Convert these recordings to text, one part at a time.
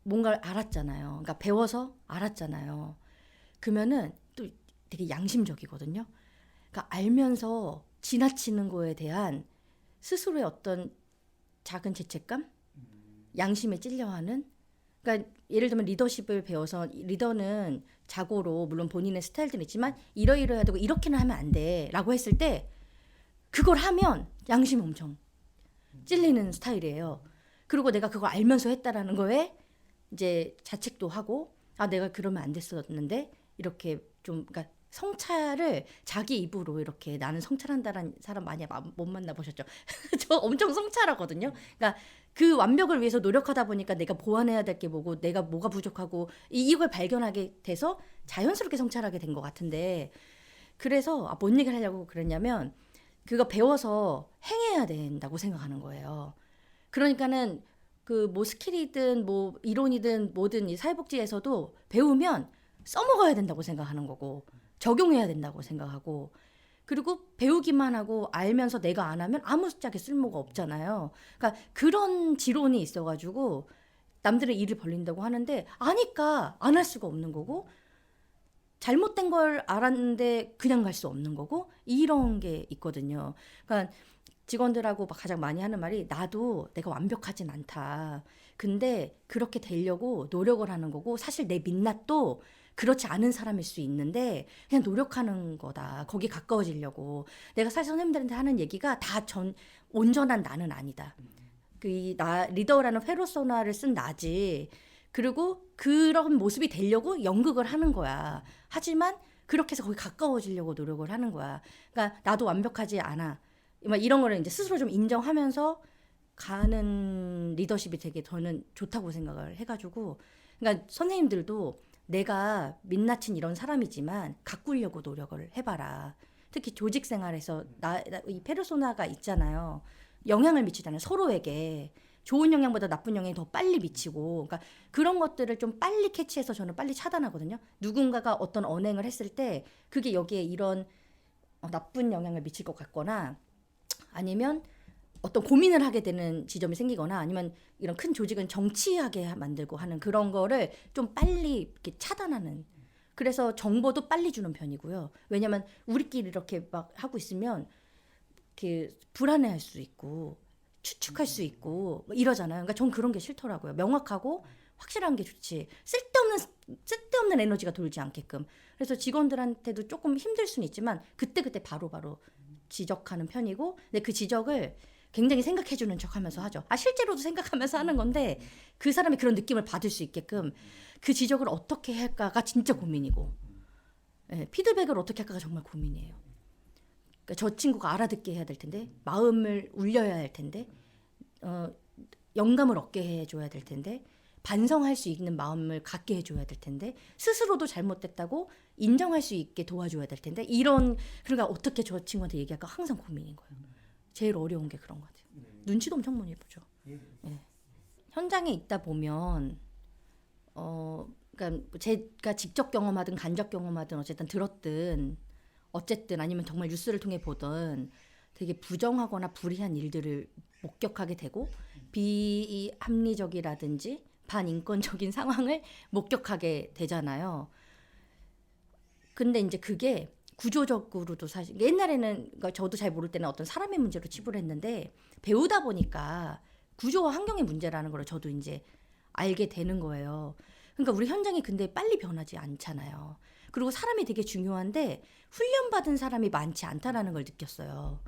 뭔가를 알았잖아요. 그러니까 배워서 알았잖아요. 그러면은 또 되게 양심적이거든요. 그러니까 알면서 지나치는 거에 대한 스스로의 어떤 작은 죄책감, 양심에 찔려하는. 그러니까 예를 들면 리더십을 배워서 리더는 자고로 물론 본인의 스타일들은 있지만 이러이러해야 되고 이렇게는 하면 안 돼라고 했을 때 그걸 하면 양심이 엄청 찔리는 스타일이에요. 그리고 내가 그걸 알면서 했다라는 거에 이제 자책도 하고 아 내가 그러면 안 됐었는데 이렇게 좀 그러니까 성찰을 자기 입으로 이렇게 나는 성찰한다라는 사람 많이 못 만나보셨죠? 저 엄청 성찰하거든요. 그러니까 그 완벽을 위해서 노력하다 보니까 내가 보완해야 될 게 뭐고 내가 뭐가 부족하고 이걸 발견하게 돼서 자연스럽게 성찰하게 된 것 같은데 그래서 뭔 얘기를 하려고 그랬냐면 그거 배워서 행해야 된다고 생각하는 거예요. 그러니까는 그 뭐 스킬이든 뭐 이론이든 뭐든 이 사회복지에서도 배우면 써먹어야 된다고 생각하는 거고 적용해야 된다고 생각하고 그리고 배우기만 하고 알면서 내가 안 하면 아무 짝에 쓸모가 없잖아요. 그러니까 그런 지론이 있어가지고 남들의 일을 벌린다고 하는데 아니까 안 할 수가 없는 거고 잘못된 걸 알았는데 그냥 갈 수 없는 거고 이런 게 있거든요. 그러니까 직원들하고 가장 많이 하는 말이 나도 내가 완벽하진 않다. 근데 그렇게 되려고 노력을 하는 거고 사실 내 민낯도 그렇지 않은 사람일 수 있는데 그냥 노력하는 거다. 거기 가까워지려고. 내가 사실 선생님들한테 하는 얘기가 다 온전한 나는 아니다. 나 리더라는 페르소나를 쓴 나지. 그리고 그런 모습이 되려고 연극을 하는 거야. 하지만 그렇게 해서 거기 가까워지려고 노력을 하는 거야. 그러니까 나도 완벽하지 않아. 이런 거를 이제 스스로 좀 인정하면서 가는 리더십이 되게 저는 좋다고 생각을 해가지고 그러니까 선생님들도 내가 민낯인 이런 사람이지만 가꾸려고 노력을 해봐라. 특히 조직 생활에서 이 페르소나가 있잖아요. 영향을 미치잖아요. 서로에게. 좋은 영향보다 나쁜 영향이 더 빨리 미치고 그러니까 그런 것들을 좀 빨리 캐치해서 저는 빨리 차단하거든요. 누군가가 어떤 언행을 했을 때 그게 여기에 이런 나쁜 영향을 미칠 것 같거나 아니면 어떤 고민을 하게 되는 지점이 생기거나 아니면 이런 큰 조직은 정치하게 만들고 하는 그런 거를 좀 빨리 이렇게 차단하는. 그래서 정보도 빨리 주는 편이고요. 왜냐면 우리끼리 이렇게 막 하고 있으면 이렇게 불안해할 수 있고 추측할 수 있고 뭐 이러잖아요. 그러니까 전 그런 게 싫더라고요. 명확하고 확실한 게 좋지. 쓸데없는 에너지가 돌지 않게끔. 그래서 직원들한테도 조금 힘들 수는 있지만 그때그때 바로바로 지적하는 편이고 근데 그 지적을 굉장히 생각해주는 척하면서 하죠. 실제로도 생각하면서 하는 건데 그 사람이 그런 느낌을 받을 수 있게끔 그 지적을 어떻게 할까가 진짜 고민이고 피드백을 어떻게 할까가 정말 고민이에요. 그러니까 저 친구가 알아듣게 해야 될 텐데 마음을 울려야 할 텐데 영감을 얻게 해줘야 될 텐데 반성할 수 있는 마음을 갖게 해줘야 될 텐데 스스로도 잘못됐다고 인정할 수 있게 도와줘야 될 텐데 그러니까 어떻게 저 친구한테 얘기할까 항상 고민인 거예요. 제일 어려운 게 그런 것 같아요. 눈치도 엄청 많이 보죠. 네. 현장에 있다 보면 그러니까 제가 직접 경험하든 간접 경험하든 어쨌든 들었든 어쨌든 아니면 정말 뉴스를 통해 보든 되게 부정하거나 불이한 일들을 목격하게 되고 비합리적이라든지 반인권적인 상황을 목격하게 되잖아요. 근데 이제 그게 구조적으로도 사실 옛날에는 그러니까 저도 잘 모를 때는 어떤 사람의 문제로 치부를 했는데 배우다 보니까 구조와 환경의 문제라는 걸 저도 이제 알게 되는 거예요. 그러니까 우리 현장이 근데 빨리 변하지 않잖아요. 그리고 사람이 되게 중요한데 훈련받은 사람이 많지 않다라는 걸 느꼈어요.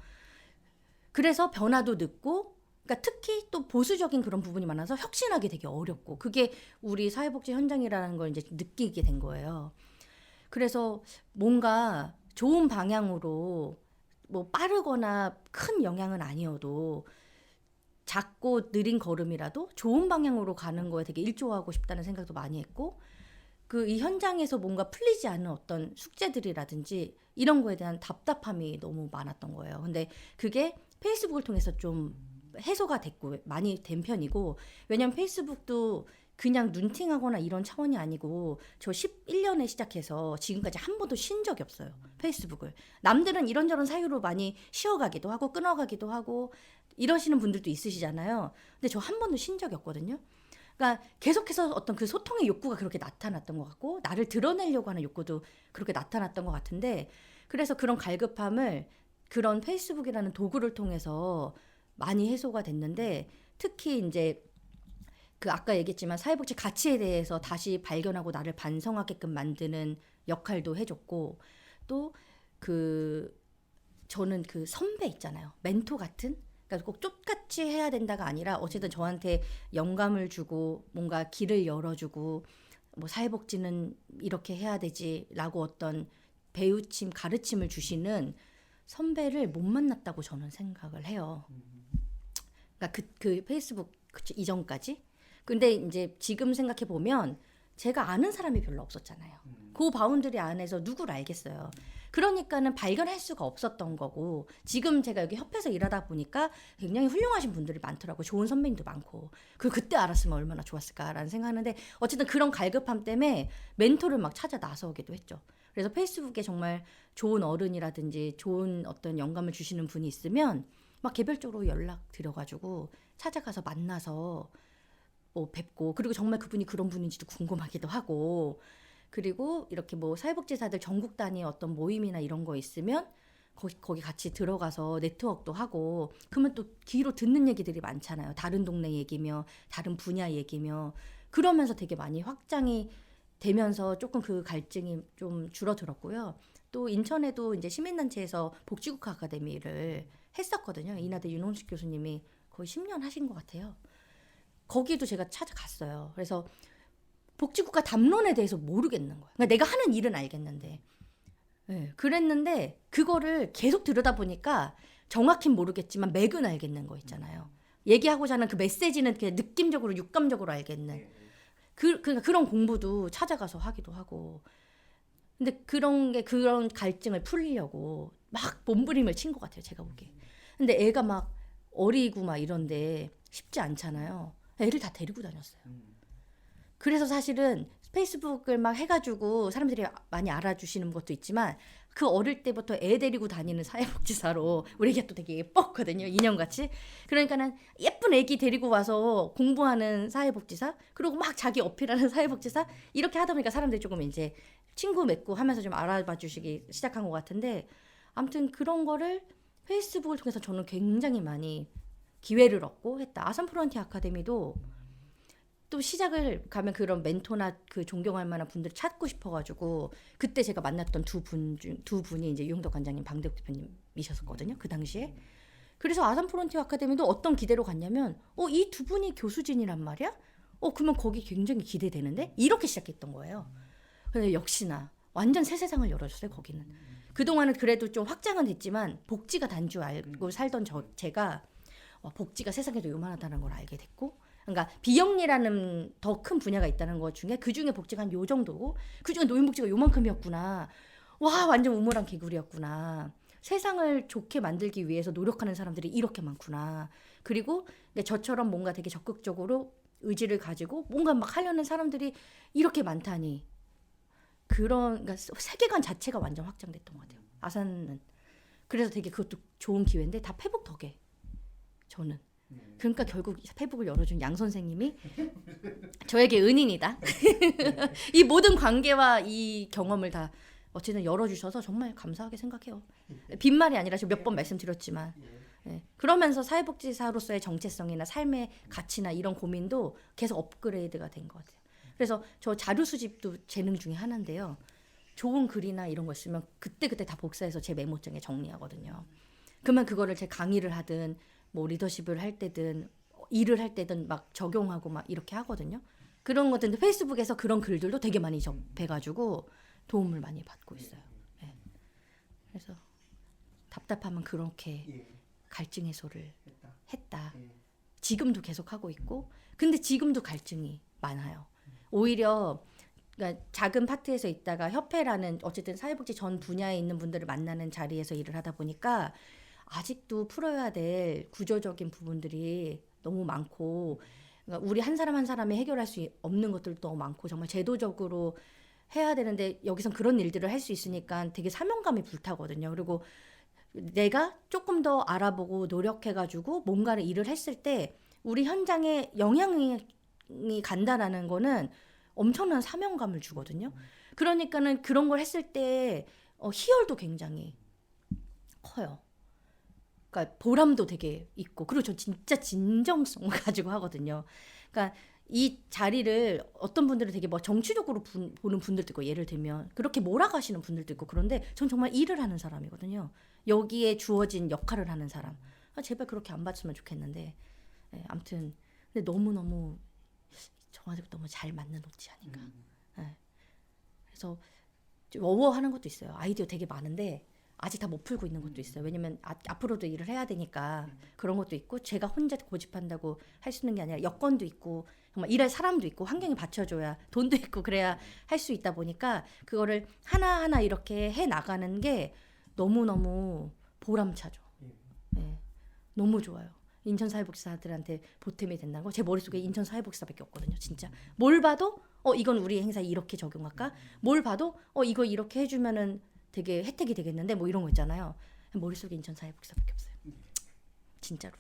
그래서 변화도 늦고 그러니까 특히 또 보수적인 그런 부분이 많아서 혁신하기 되게 어렵고 그게 우리 사회복지 현장이라는 걸 이제 느끼게 된 거예요. 그래서 뭔가 좋은 방향으로 뭐 빠르거나 큰 영향은 아니어도 작고 느린 걸음이라도 좋은 방향으로 가는 거에 되게 일조하고 싶다는 생각도 많이 했고 이 현장에서 뭔가 풀리지 않은 어떤 숙제들이라든지 이런 거에 대한 답답함이 너무 많았던 거예요. 근데 그게 페이스북을 통해서 좀 해소가 됐고 많이 된 편이고 왜냐면 페이스북도 그냥 눈팅하거나 이런 차원이 아니고 저 11년에 시작해서 지금까지 한 번도 쉰 적이 없어요. 페이스북을. 남들은 이런저런 사유로 많이 쉬어가기도 하고 끊어가기도 하고 이러시는 분들도 있으시잖아요. 근데 저 한 번도 쉰 적이 없거든요. 그러니까 계속해서 어떤 그 소통의 욕구가 그렇게 나타났던 것 같고 나를 드러내려고 하는 욕구도 그렇게 나타났던 것 같은데 그래서 그런 갈급함을 그런 페이스북이라는 도구를 통해서 많이 해소가 됐는데 특히 이제 그 아까 얘기했지만 사회복지 가치에 대해서 다시 발견하고 나를 반성하게끔 만드는 역할도 해줬고 또 그 저는 그 선배 있잖아요. 멘토 같은 그러니까 꼭 쫓같이 해야 된다가 아니라 어쨌든 저한테 영감을 주고 뭔가 길을 열어주고 뭐 사회복지는 이렇게 해야 되지라고 어떤 배우침 가르침을 주시는 선배를 못 만났다고 저는 생각을 해요. 그러니까 그 페이스북 이전까지. 근데 이제 지금 생각해 보면 제가 아는 사람이 별로 없었잖아요. 그 바운드리 안에서 누구를 알겠어요. 그러니까는 발견할 수가 없었던 거고 지금 제가 여기 협회에서 일하다 보니까 굉장히 훌륭하신 분들이 많더라고요. 좋은 선배님도 많고 그때 알았으면 얼마나 좋았을까라는 생각하는데 어쨌든 그런 갈급함 때문에 멘토를 막 찾아 나서기도 했죠. 그래서 페이스북에 정말 좋은 어른이라든지 좋은 어떤 영감을 주시는 분이 있으면 막 개별적으로 연락 드려가지고 찾아가서 만나서 뭐 뵙고 그리고 정말 그분이 그런 분인지도 궁금하기도 하고 그리고 이렇게 뭐 사회복지사들 전국 단위의 어떤 모임이나 이런 거 있으면 거기 같이 들어가서 네트워크도 하고 그러면 또 귀로 듣는 얘기들이 많잖아요. 다른 동네 얘기며 다른 분야 얘기며 그러면서 되게 많이 확장이 되면서 조금 그 갈증이 좀 줄어들었고요. 또 인천에도 이제 시민단체에서 복지국가 아카데미를 했었거든요. 이나대 윤홍식 교수님이 거의 10년 하신 것 같아요. 거기도 제가 찾아갔어요. 그래서 복지국가 담론에 대해서 모르겠는 거예요. 그러니까 내가 하는 일은 알겠는데. 네, 그랬는데 그거를 계속 들여다 보니까 정확히는 모르겠지만 맥은 알겠는 거 있잖아요. 얘기하고자 하는 그 메시지는 그냥 느낌적으로 육감적으로 알겠는. 그러니까 그런 공부도 찾아가서 하기도 하고. 근데 그런 갈증을 풀려고 막 몸부림을 친 것 같아요. 제가 보기에. 근데 애가 막 어리고 막 이런데 쉽지 않잖아요. 애를 다 데리고 다녔어요. 그래서 사실은 페이스북을 막 해가지고 사람들이 많이 알아주시는 것도 있지만 그 어릴 때부터 애 데리고 다니는 사회복지사로 우리 애가 또 되게 예뻤거든요. 인형같이. 그러니까는 예쁜 애기 데리고 와서 공부하는 사회복지사 그리고 막 자기 어필하는 사회복지사 이렇게 하다 보니까 사람들이 조금 이제 친구 맺고 하면서 좀 알아봐 주시기 시작한 것 같은데 아무튼 그런 거를 페이스북을 통해서 저는 굉장히 많이 기회를 얻고 했다. 아산 프론티어 아카데미도 또 시작을 가면 그런 멘토나 그 존경할 만한 분들을 찾고 싶어가지고 그때 제가 만났던 두 분이 이제 유형덕 관장님, 방대욱 대표님이셨었거든요. 그 당시에. 그래서 아산 프론티어 아카데미도 어떤 기대로 갔냐면 이 두 분이 교수진이란 말이야? 그러면 거기 굉장히 기대되는데? 이렇게 시작했던 거예요. 근데 역시나 완전 새 세상을 열어줬어요. 거기는. 그동안은 그래도 좀 확장은 됐지만 복지가 단줄 알고 살던 제가 복지가 세상에도 요만하다는 걸 알게 됐고 그러니까 비영리라는 더 큰 분야가 있다는 것 중에 그중에 복지가 한 요 정도고 그중에 노인복지가 요만큼이었구나. 와 완전 우물한 개구리였구나. 세상을 좋게 만들기 위해서 노력하는 사람들이 이렇게 많구나. 그리고 저처럼 뭔가 되게 적극적으로 의지를 가지고 뭔가 막 하려는 사람들이 이렇게 많다니. 그러니까 세계관 자체가 완전 확장됐던 것 같아요. 아산은. 그래서 되게 그것도 좋은 기회인데 다 페북 덕에 저는. 그러니까 결국 페북을 열어준 양 선생님이 저에게 은인이다. 이 모든 관계와 이 경험을 다 어쨌든 열어주셔서 정말 감사하게 생각해요. 빈말이 아니라 제가 몇 번 말씀드렸지만 네. 그러면서 사회복지사로서의 정체성이나 삶의 가치나 이런 고민도 계속 업그레이드가 된 것 같아요. 그래서 저 자료 수집도 재능 중에 하나인데요. 좋은 글이나 이런 거 있으면 그때그때 다 복사해서 제 메모장에 정리하거든요. 그러면 그거를 제 강의를 하든 뭐 리더십을 할 때든 일을 할 때든 막 적용하고 막 이렇게 하거든요. 그런 것들 페이스북에서 그런 글들도 되게 많이 접해가지고 도움을 많이 받고 있어요. 네. 그래서 답답하면 그렇게 갈증 해소를 했다. 지금도 계속 하고 있고 근데 지금도 갈증이 많아요. 오히려 그러니까 작은 파트에서 있다가 협회라는 어쨌든 사회복지 전 분야에 있는 분들을 만나는 자리에서 일을 하다 보니까 아직도 풀어야 될 구조적인 부분들이 너무 많고 그러니까 우리 한 사람 한 사람이 해결할 수 없는 것들도 너무 많고 정말 제도적으로 해야 되는데 여기선 그런 일들을 할 수 있으니까 되게 사명감이 불타거든요. 그리고 내가 조금 더 알아보고 노력해가지고 뭔가를 일을 했을 때 우리 현장에 영향이 간다라는 거는 엄청난 사명감을 주거든요. 그러니까는 그런 걸 했을 때 희열도 굉장히 커요. 그러니까 보람도 되게 있고, 그리고 저 진짜 진정성을 가지고 하거든요. 그러니까 이 자리를 어떤 분들은 되게 뭐 정치적으로 보는 분들도 있고, 예를 들면 그렇게 몰아가시는 분들도 있고, 그런데 전 정말 일을 하는 사람이거든요. 여기에 주어진 역할을 하는 사람. 제발 그렇게 안 봤으면 좋겠는데, 아무튼 근데 너무너무 저한테 너무 잘 맞는 옷이 아닌가. 그래서 좀 어워하는 것도 있어요. 아이디어 되게 많은데 아직 다 못 풀고 있는 것도 있어요. 왜냐면 앞으로도 일을 해야 되니까 그런 것도 있고, 제가 혼자 고집한다고 할 수 있는 게 아니라 여건도 있고 정말 일할 사람도 있고 환경이 받쳐줘야 돈도 있고 그래야 할 수 있다 보니까 그거를 하나하나 이렇게 해 나가는 게 너무너무 보람차죠. 네. 너무 좋아요. 인천 사회복지사들한테 보탬이 된다는 거. 제 머릿속에 인천 사회복지사밖에 없거든요. 진짜 뭘 봐도 이건 우리 행사에 이렇게 적용할까? 뭘 봐도 이거 이렇게 해주면은 되게 혜택이 되겠는데 뭐 이런 거 있잖아요. 머릿속에 인천 사회복지사밖에 없어요. 진짜로.